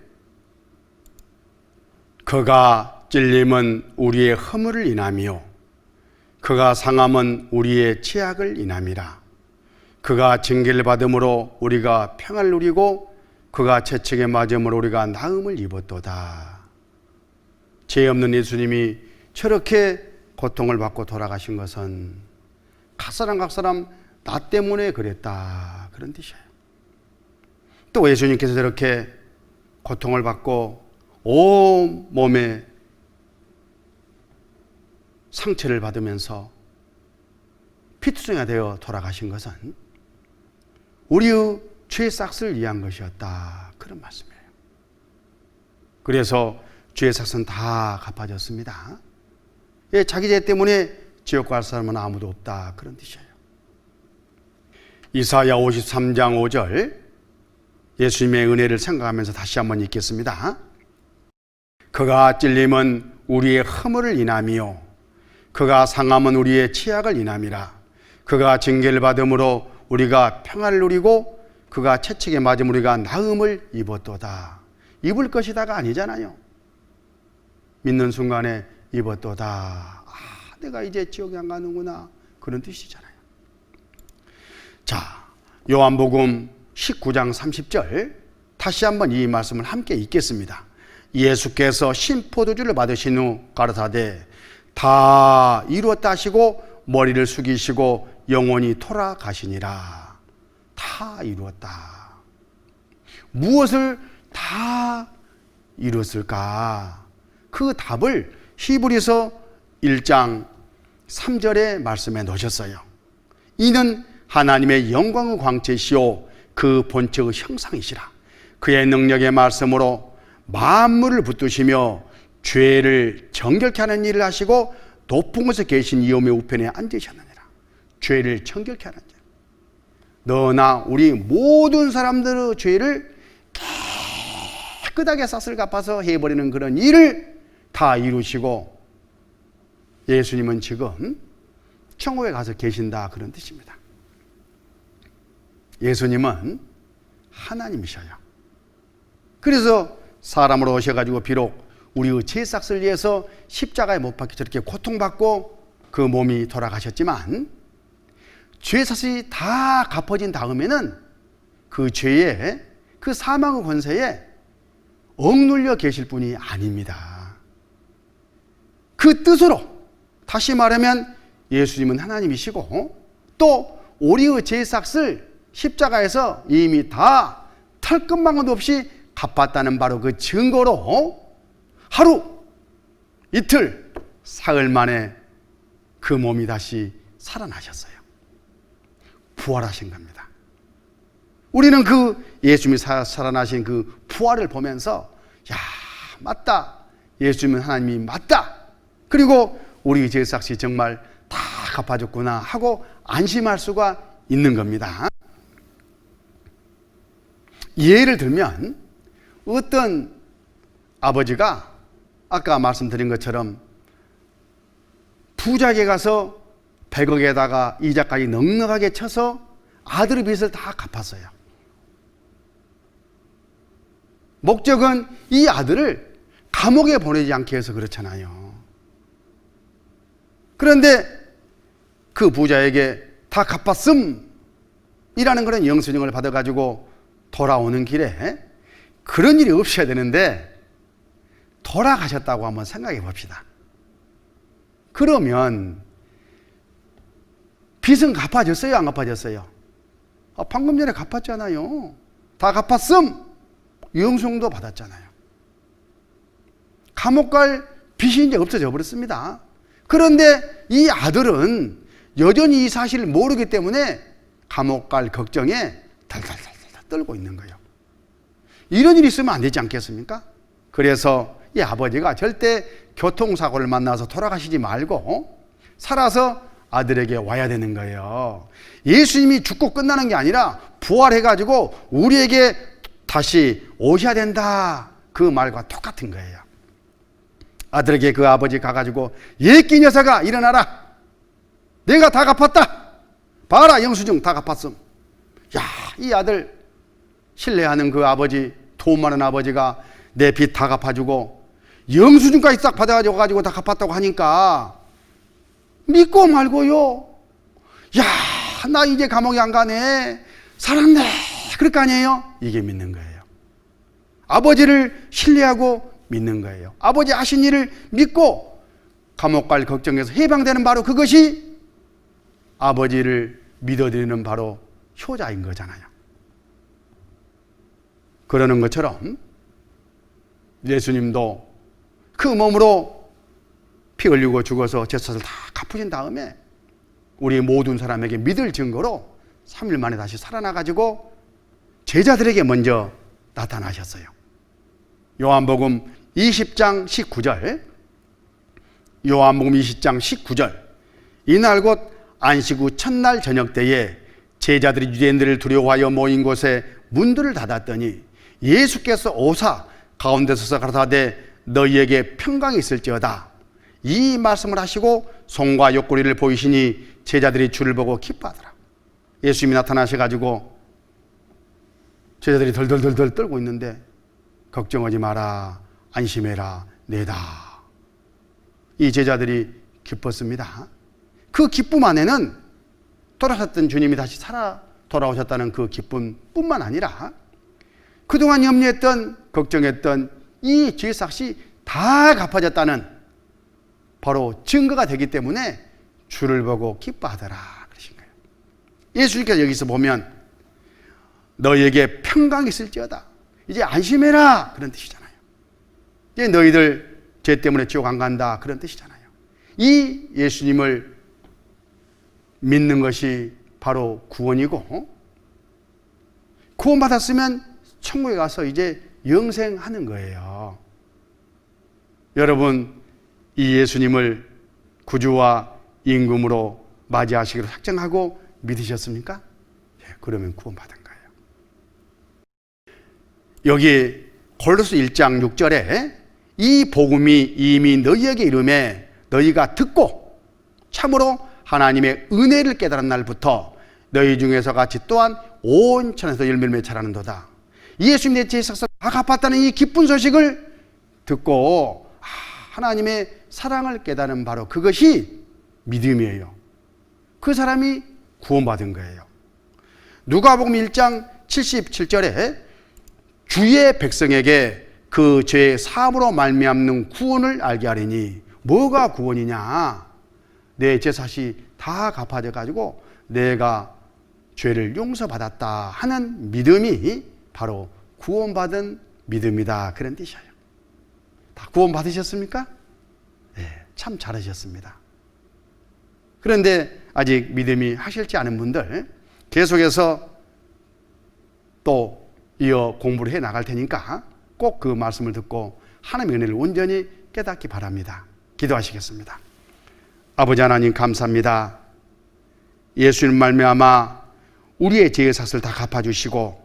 Speaker 1: 그가 찔림은 우리의 허물을 인하며 그가 상함은 우리의 죄악을 인함이라. 그가 징계를 받음으로 우리가 평안을 누리고 그가 채찍에 맞음으로 우리가 나음을 입었도다. 죄 없는 예수님이 저렇게 고통을 받고 돌아가신 것은 각사람 나 때문에 그랬다, 그런 뜻이에요. 또 예수님께서 저렇게 고통을 받고 온 몸에 상처를 받으면서 피투성이가 되어 돌아가신 것은 우리의 죄 삭을 위한 것이었다, 그런 말씀이에요. 그래서 죄의 삭은 다 갚아졌습니다. 자기 죄 때문에 지옥 갈 사람은 아무도 없다, 그런 뜻이에요. 이사야 53장 5절, 예수님의 은혜를 생각하면서 다시 한번 읽겠습니다. 그가 찔림은 우리의 허물을 인하며 그가 상함은 우리의 치약을 인함이라. 그가 징계를 받음으로 우리가 평안을 누리고 그가 채찍에 맞음 우리가 나음을 입었도다. 입을 것이다가 아니잖아요. 믿는 순간에 입었도다. 내가 이제 지옥에 안 가는구나, 그런 뜻이잖아요. 자, 요한복음 19장 30절 다시 한번 이 말씀을 함께 읽겠습니다. 예수께서 신포도주를 받으신 후 가라사대 다 이루었다 하시고 머리를 숙이시고 영원히 돌아가시니라. 다 이루었다. 무엇을 다 이루었을까? 그 답을 히브리서 1장 3절의 말씀에 넣으셨어요. 이는 하나님의 영광의 광채시오 그 본체의 형상이시라. 그의 능력의 말씀으로 만물을 붙드시며 죄를 정결케 하는 일을 하시고 높은 곳에 계신 이음의 우편에 앉으셨느니라. 죄를 정결케 하는 일. 너나 우리 모든 사람들의 죄를 깨끗하게 싹을 갚아서 해버리는 그런 일을 다 이루시고 예수님은 지금 천국에 가서 계신다, 그런 뜻입니다. 예수님은 하나님이셔요. 그래서 사람으로 오셔가지고 비록 우리의 죄싹을 위해서 십자가에 못 박혀 저렇게 고통받고 그 몸이 돌아가셨지만 죄사슬이 다 갚아진 다음에는 그 죄에, 그 사망의 권세에 억눌려 계실 분이 아닙니다. 그 뜻으로 다시 말하면 예수님은 하나님이시고 또 우리의 죄삭을 십자가에서 이미 다 털끝망도 없이 갚았다는 바로 그 증거로 하루, 이틀, 사흘 만에 그 몸이 다시 살아나셨어요. 부활하신 겁니다. 우리는 그 예수님이 살아나신 그 부활을 보면서 야, 맞다. 예수님은 하나님이 맞다. 그리고 우리 죄삭이 정말 다 갚아줬구나 하고 안심할 수가 있는 겁니다. 예를 들면 어떤 아버지가 아까 말씀드린 것처럼 부자에게 가서 100억에다가 이자까지 넉넉하게 쳐서 아들의 빚을 다 갚았어요. 목적은 이 아들을 감옥에 보내지 않게 해서 그렇잖아요. 그런데 그 부자에게 다 갚았음 이라는 그런 영수증을 받아가지고 돌아오는 길에 그런 일이 없어야 되는데 돌아가셨다고 한번 생각해 봅시다. 그러면 빚은 갚아졌어요? 안 갚아졌어요? 방금 전에 갚았잖아요. 다 갚았음. 영수증도 받았잖아요. 감옥 갈 빚이 이제 없어져 버렸습니다. 그런데 이 아들은 여전히 이 사실을 모르기 때문에 감옥 갈 걱정에 달달달 떨고 있는 거예요. 이런 일이 있으면 안 되지 않겠습니까? 그래서 이 아버지가 절대 교통사고를 만나서 돌아가시지 말고 살아서 아들에게 와야 되는 거예요. 예수님이 죽고 끝나는 게 아니라 부활해가지고 우리에게 다시 오셔야 된다. 그 말과 똑같은 거예요. 아들에게 그 아버지 가가지고 예끼 녀석아 일어나라. 내가 다 갚았다. 봐라 영수증 다 갚았음. 야, 이 아들 신뢰하는 그 아버지, 돈 많은 아버지가 내 빚 다 갚아주고 영수증까지 싹 받아가지고 다 갚았다고 하니까 믿고 말고요. 야, 나 이제 감옥에 안 가네. 살았네. 그럴 거 아니에요? 이게 믿는 거예요. 아버지를 신뢰하고 믿는 거예요. 아버지 하신 일을 믿고 감옥 갈 걱정에서 해방되는 바로 그것이 아버지를 믿어드리는 바로 효자인 거잖아요. 그러는 것처럼 예수님도 그 몸으로 피 흘리고 죽어서 제사를 다 갚으신 다음에 우리 모든 사람에게 믿을 증거로 3일 만에 다시 살아나가지고 제자들에게 먼저 나타나셨어요. 요한복음 20장 19절, 요한복음 20장 19절. 이날 곧 안식 후 첫날 저녁 때에 제자들이 유대인들을 두려워하여 모인 곳에 문들을 닫았더니 예수께서 오사 가운데 서서 가라사대 너희에게 평강이 있을지어다. 이 말씀을 하시고 손과 옆구리를 보이시니 제자들이 주를 보고 기뻐하더라. 예수님이 나타나셔가지고 제자들이 덜덜덜덜 떨고 있는데 걱정하지 마라. 안심해라. 내다. 이 제자들이 기뻤습니다. 그 기쁨 안에는 돌아섰던 주님이 다시 살아 돌아오셨다는 그 기쁨뿐만 아니라 그동안 염려했던 걱정했던 이 죄삭시 다 갚아졌다는 바로 증거가 되기 때문에 주를 보고 기뻐하더라 그러신 거예요. 예수님께서 여기서 보면 너희에게 평강이 있을지어다. 이제 안심해라 그런 뜻이잖아요. 이제 너희들 죄 때문에 지옥 안 간다 그런 뜻이잖아요. 이 예수님을 믿는 것이 바로 구원이고 구원받았으면 천국에 가서 이제 영생하는 거예요. 여러분 이 예수님을 구주와 임금으로 맞이하시기로 작정하고 믿으셨습니까? 예, 그러면 구원받은 거예요. 여기 골로새 1장 6절에 이 복음이 이미 너희에게 이름에 너희가 듣고 참으로 하나님의 은혜를 깨달은 날부터 너희 중에서 같이 또한 온 천에서 열매를 맺자라는도다. 예수님 내 죄삭을 다 갚았다는 이 기쁜 소식을 듣고 하나님의 사랑을 깨달은 바로 그것이 믿음이에요. 그 사람이 구원받은 거예요. 누가복음 1장 77절에 주의 백성에게 그 죄의 사함으로 말미암는 구원을 알게 하리니 뭐가 구원이냐? 내 죄사시 다 갚아져 가지고 내가 죄를 용서받았다 하는 믿음이 바로 구원받은 믿음이다 그런 뜻이에요. 다 구원받으셨습니까? 네, 참 잘하셨습니다. 그런데 아직 믿음이 하실지 않은 분들 계속해서 또 이어 공부를 해 나갈 테니까 꼭 그 말씀을 듣고 하나님의 은혜를 온전히 깨닫기 바랍니다. 기도하시겠습니다. 아버지 하나님 감사합니다. 예수님 말미암아 우리의 죄의 삭을 다 갚아주시고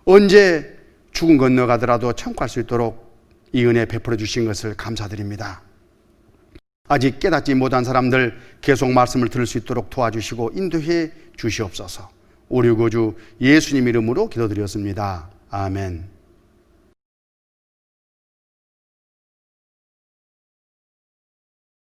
Speaker 1: 언제 죽음 건너가더라도 천국 갈 수 있도록 이 은혜 베풀어 주신 것을 감사드립니다. 아직 깨닫지 못한 사람들 계속 말씀을 들을 수 있도록 도와주시고 인도해 주시옵소서. 우리 구주 예수님 이름으로 기도드렸습니다. 아멘.